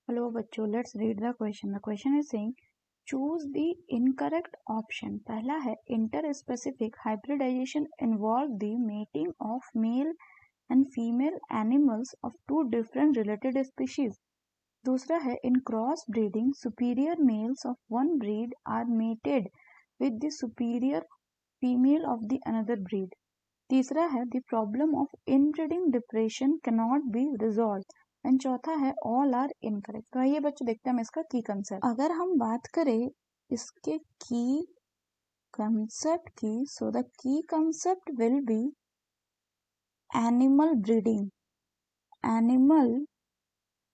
Hello बच्चों, let's read the question. The question is saying choose the incorrect option. पहला है interspecific hybridization involve the mating of male and female animals of two different related species. दूसरा है in cross breeding superior males of one breed are mated with the superior female of the another breed. तीसरा है the problem of inbreeding depression cannot be resolved. And चौथा है all are incorrect. तो आइए बच्चों देखते हैं हम इसका की कंसेप्ट। अगर हम बात करें इसके की कंसेप्ट की, so the key concept will be animal breeding. Animal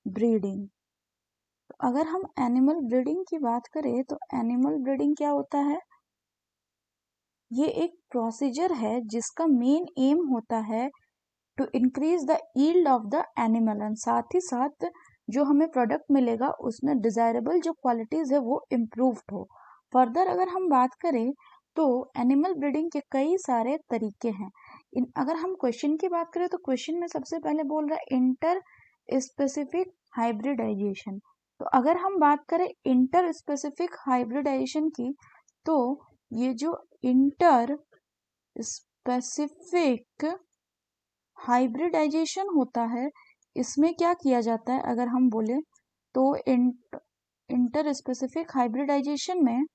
breeding, अगर हम एनिमल ब्रीडिंग की बात करें तो एनिमल ब्रीडिंग क्या होता है? ये एक प्रोसीजर है जिसका मेन एम होता है to increase the yield of the animal and साथ ही साथ जो हमें प्रोडक्ट मिलेगा उसमें डिजायरेबल जो क्वालिटीज है वो इम्प्रूव्ड हो। फर्दर अगर हम बात करें तो एनिमल ब्रीडिंग के कई सारे तरीके हैं। अगर हम क्वेश्चन की बात करें तो क्वेश्चन में सबसे पहले बोल रहा है इंटर स्पेसिफिक हाइब्रिडाइजेशन। तो अगर हम बात करें इंटर स्पेसिफिक हाइब्रिडाइजेशन की, तो ये जो इंटर स्पेसिफिक हाइब्रिडाइजेशन होता है इसमें क्या किया जाता है, अगर हम बोले तो इंटर स्पेसिफिक हाइब्रिडाइजेशन में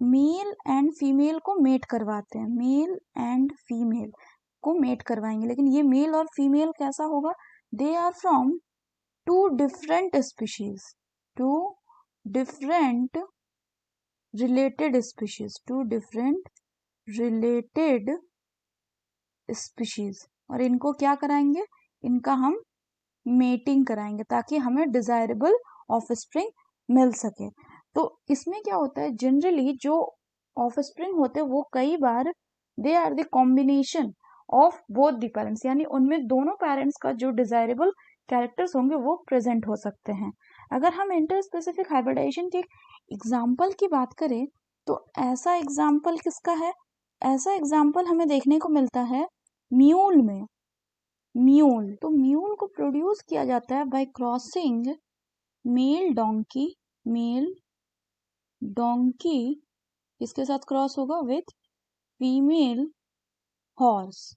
मेल एंड फीमेल को मेट करवाते हैं। मेल एंड फीमेल को मेट करवाएंगे, लेकिन ये मेल और फीमेल कैसा होगा? They are from two different species, two different related species, two different related species. और इनको क्या कराएंगे? इनका हम मेटिंग कराएंगे ताकि हमें डिजायरेबल ऑफस्प्रिंग मिल सके। तो इसमें क्या होता है, जनरली जो ऑफस्प्रिंग होते हैं वो कई बार they are the combination of both the parents, यानी उनमें दोनों पेरेंट्स का जो डिजायरेबल कैरेक्टर्स होंगे वो प्रेजेंट हो सकते हैं। अगर हम इंटर स्पेसिफिक हाइब्रिडाइजेशन के एग्जाम्पल की बात करें तो ऐसा एग्जाम्पल किसका है? ऐसा एग्जाम्पल हमें देखने को मिलता है म्यूल में। म्यूल, तो म्यूल को प्रोड्यूस किया जाता है bye crossing mail donkey, mail donkey इसके साथ क्रॉस होगा विथ फीमेल हॉर्स।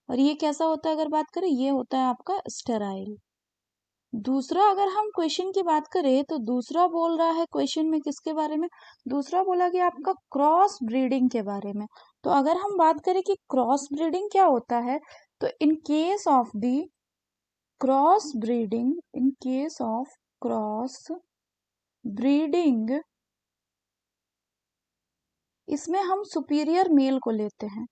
और ये कैसा होता है अगर बात करें, ये होता है आपका स्टेराइल। दूसरा अगर हम क्वेश्चन की बात करें तो दूसरा बोल रहा है क्वेश्चन में किसके बारे में? दूसरा बोला गया आपका क्रॉस ब्रीडिंग के बारे में। तो अगर हम बात करें कि क्रॉस ब्रीडिंग क्या होता है, तो in case of the cross breeding, in case of cross breeding, इसमें हम सुपीरियर मेल को लेते हैं।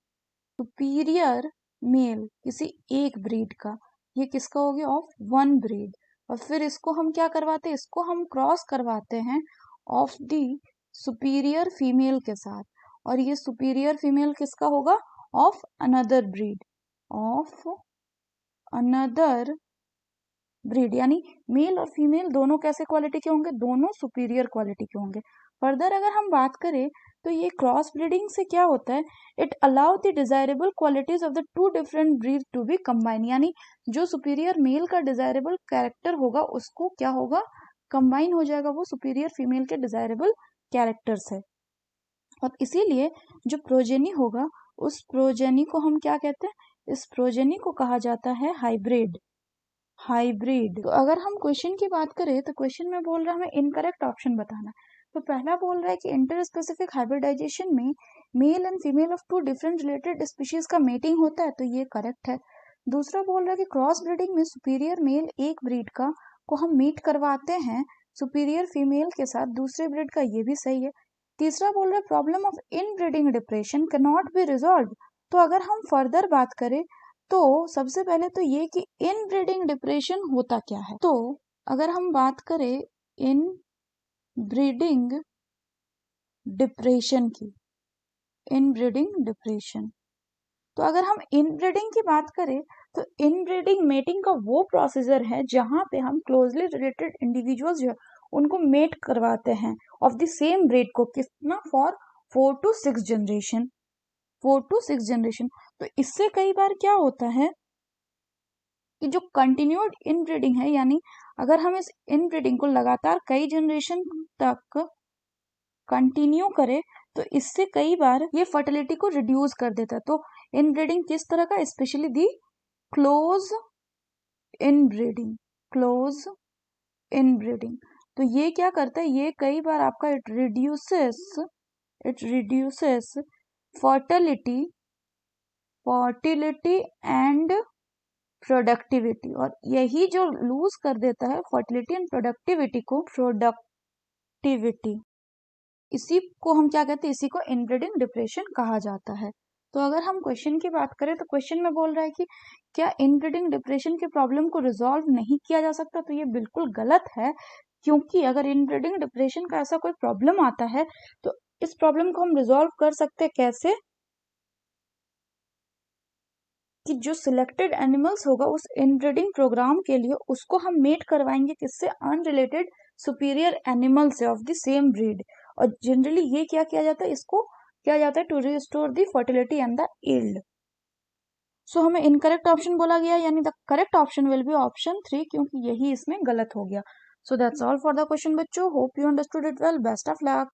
सुपीरियर मेल किसी एक ब्रीड का, ये किसका हो गया? Of one breed. और फिर इसको हम क्या करवाते हैं? इसको हम क्रॉस करवाते हैं ऑफ द सुपीरियर फीमेल के साथ। और ये सुपीरियर फीमेल किसका होगा? Of another breed, of another breed. यानी मेल और फीमेल दोनों कैसे क्वालिटी के होंगे? दोनों सुपीरियर क्वालिटी के होंगे। फर्दर अगर हम बात करें तो ये क्रॉस ब्रीडिंग से क्या होता है, it allow the desirable qualities of the two different breed to be combine. यानी जो सुपीरियर मेल का डिजायरेबल कैरेक्टर होगा उसको क्या होगा? कंबाइन हो जाएगा वो सुपीरियर फीमेल के डिजायरेबल कैरेक्टर से। और इसीलिए जो प्रोजेनी होगा उस प्रोजेनी को हम क्या कहते हैं? इस प्रोजेनी को कहा जाता है हाइब्रिड। हाइब्रिड। तो अगर हम क्वेश्चन की बात करें तो क्वेश्चन में बोल रहा है हमें इनकरेक्ट ऑप्शन बताना। तो पहला बोल रहा है कि इंटर स्पेसिफिक हाइब्रिडाइजेशन में male and female of two different related species का मेटिंग होता है, तो ये करेक्ट है। दूसरा बोल रहा है कि क्रॉस ब्रीडिंग में सुपीरियर मेल एक ब्रीड का को हम मीट करवाते हैं सुपीरियर फीमेल के साथ दूसरे ब्रीड का, ये भी सही है। तीसरा बोल रहा है problem of in breeding depression can not be resolve. तो अगर हम फर्दर बात करें तो सबसे पहले तो ये कि इन ब्रीडिंग डिप्रेशन होता क्या है। तो अगर हम बात करें इन ब्रीडिंग डिप्रेशन की, इन ब्रीडिंग डिप्रेशन, तो अगर हम इन ब्रीडिंग की बात करें तो इन ब्रीडिंग मेटिंग का वो प्रोसीजर है जहां पे हम क्लोजली रिलेटेड इंडिविजुअल्स जो है उनको मेट करवाते हैं ऑफ द सेम ब्रीड को, कितना? For 4 to 6 generation, 4 to 6 generation. तो इससे कई बार क्या होता है, कि जो कंटिन्यूड इनब्रीडिंग है, यानी अगर हम इस इनब्रीडिंग को लगातार कई जनरेशन तक कंटिन्यू करें तो इससे कई बार ये फर्टिलिटी को रिड्यूस कर देता है। तो इनब्रीडिंग किस तरह का, specially the close inbreeding, close inbreeding. तो ये क्या करता है, ये कई बार आपका it reduces fertility and productivity, और यही जो लूज कर देता है फर्टिलिटी एंड प्रोडक्टिविटी को, इसी को हम क्या कहते हैं, इसी को इनब्रीडिंग डिप्रेशन कहा जाता है। तो अगर हम क्वेश्चन की बात करें तो क्वेश्चन में बोल रहा है कि क्या इनब्रीडिंग डिप्रेशन के प्रॉब्लम को रिजॉल्व नहीं किया जा सकता, तो ये बिल्कुल गलत है, क्योंकि अगर इनब्रीडिंग डिप्रेशन का ऐसा कोई प्रॉब्लम आता है तो इस प्रॉब्लम को हम रिजॉल्व कर सकते हैं कैसे, कि जो सिलेक्टेड एनिमल्स होगा उस इनब्रीडिंग प्रोग्राम के लिए, उसको हम मेट करवाएंगे किससे, अनरिलेटेड सुपीरियर एनिमल से ऑफ द सेम ब्रीड। और जनरली ये क्या किया जाता है, इसको किया जाता है to restore the fertility and the yield. So हमें इनकरेक्ट ऑप्शन बोला गया, यानी the correct option will be option 3, क्योंकि यही इसमें गलत हो गया। So that's all for the question बच्चों, hope you understood it well, best of luck.